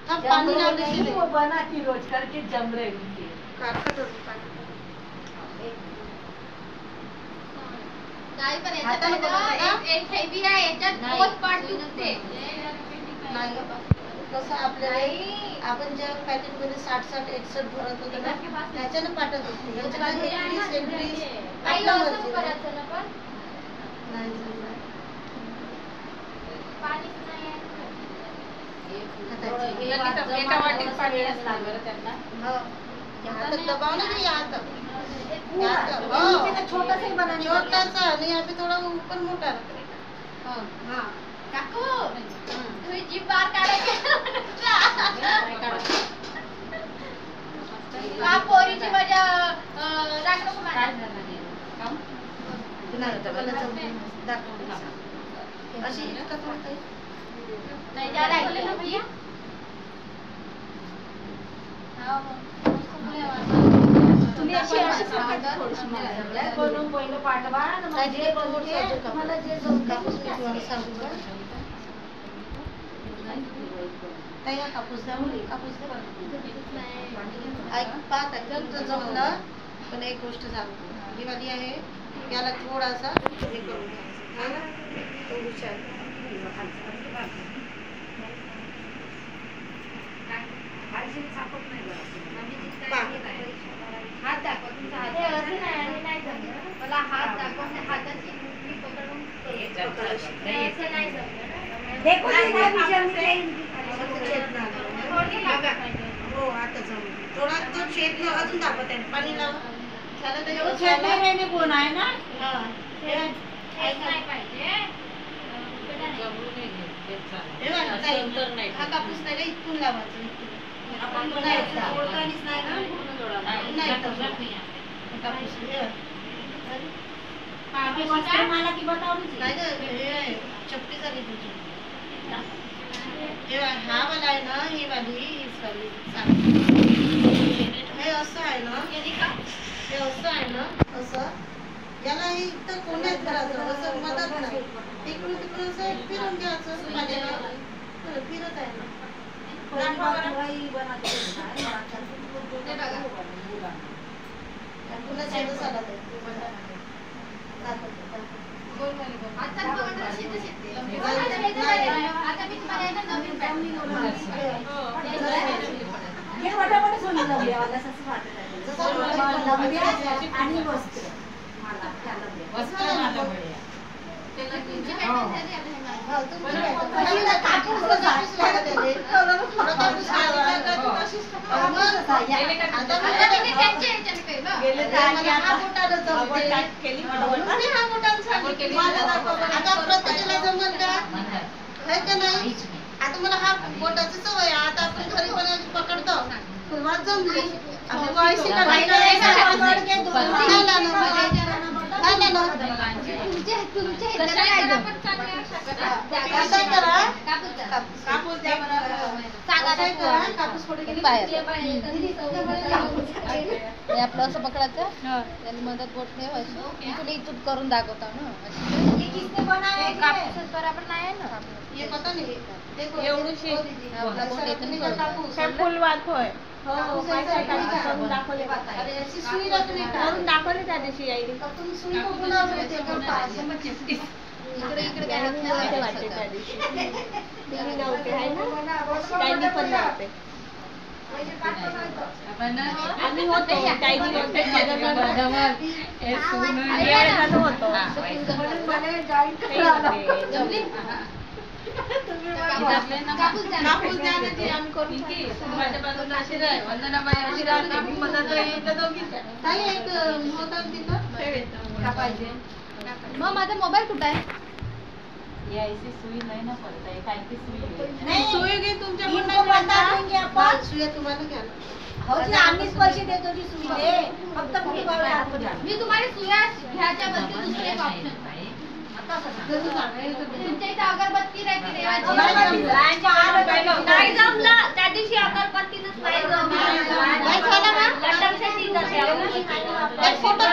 हाँ पानी डालने से वो बनाती रोज करके जम रहे उनके नाही पण याच्यात एक हेवी आहे याच्यात बहुत पार्ट दुखते नाही कसं आपल्याला आपण ज्या पॅकेट मध्ये 60-60 61 भरत होतो ना त्याच्यानं पाठत होते याच्यात 21 21 आई असं करायचं ना पण नाही पाणीच नाही एका वाटीत पाणी असणार बरं त्यांना हो आता दबाव नहीं आता छोटा सा ही बनाने छोटा सा नहीं यहाँ पे थोड़ा ऊपर मोटा हां हाँ काकू तुम्ही जीभ बाहेर काढायची का पोरीची माझ्या राग नको मला अशी इतकं थोडं नाही जा लागले ना भैया हां तुम्ही अशी सांगायची थोडीशी बनवून पहिलं पाठवा म्हणजे मला जे कापूस तुम्हाला सांगू का ताई हा कापूस द्या मुली कापूस द्या ऐक पाहत आहे तुमचं जमलं पण एक गोष्ट सांगतो ही वाली आहे याला थोडासा हे करून घ्यायचं हा ना तो हुशार हात दाखव तुमचा हात नाही मला हात दाखव हाताची मुठ्ठी पकडून असं नाही देखो हो आता जमलं थोडा तो छेद न अजून दाखवत आहे पाणी लावा झालं त्याच्यावर छेद नाही कोण आहे ना हा नाही पाहिजे हा कापूस नाही का इथून लावायचं इथून आपण ओळखानीच नाही ना पूर्ण जोडायला कापूस मला की बतावलीच नाही ग हे चपटी झाली तुझी हा वाला आहे ना ही वाली हीच वाली हे असं आहे ना हे असं आहे ना असं याला इथं कोण्यात करायचं असं मदत नाही इकडून तिकडून असं फिरून घ्यायचं पाण्याला फिरत आहे ना पुन्हा छेदच आला आणि वस्त्र प्रत्येकाला जमल का है का नाही आता मला हा बोटाची सवय आता आपण घरी पण पकडतो सुरुवात जमली आपली वयसी आपलं असं पकडायचं त्याला मदत बोट ठेवायची इथून इथून करून दाखवता ना कापूस बरोबर नाही ना ये पता नहीं एवढीशी फुलवात होय करून दाखवले त्या दिवशी आईने इकडे इकडे वाटते त्या दिवशी नव्हते आहे ना त्यांनी पण नव्हते आम्ही होतो टायनी होतो कापूस द्या आम्ही करून माझ्या बाजूला अशी राह वंदनाबाई अशी राहते मी मदत ताई एक मोदक दिलं का पाहिजे मग माझा मोबाईल कुठे आहे यायची सुई नाही ना पडत आहे काय ती सुई नाही सुई घे तुमच्या सुई तुम्हाला घ्या हो जी आम्हीच पैसे देतो जी सुई दे फक्त मी तुम्हाला सुया घ्यायच्या बदली दुसरे ऑप्शन तुमच्या इथे अगरबत्ती राहते नाही जमलं त्या दिवशी अगरबत्तीनच नाही जमलं फोटो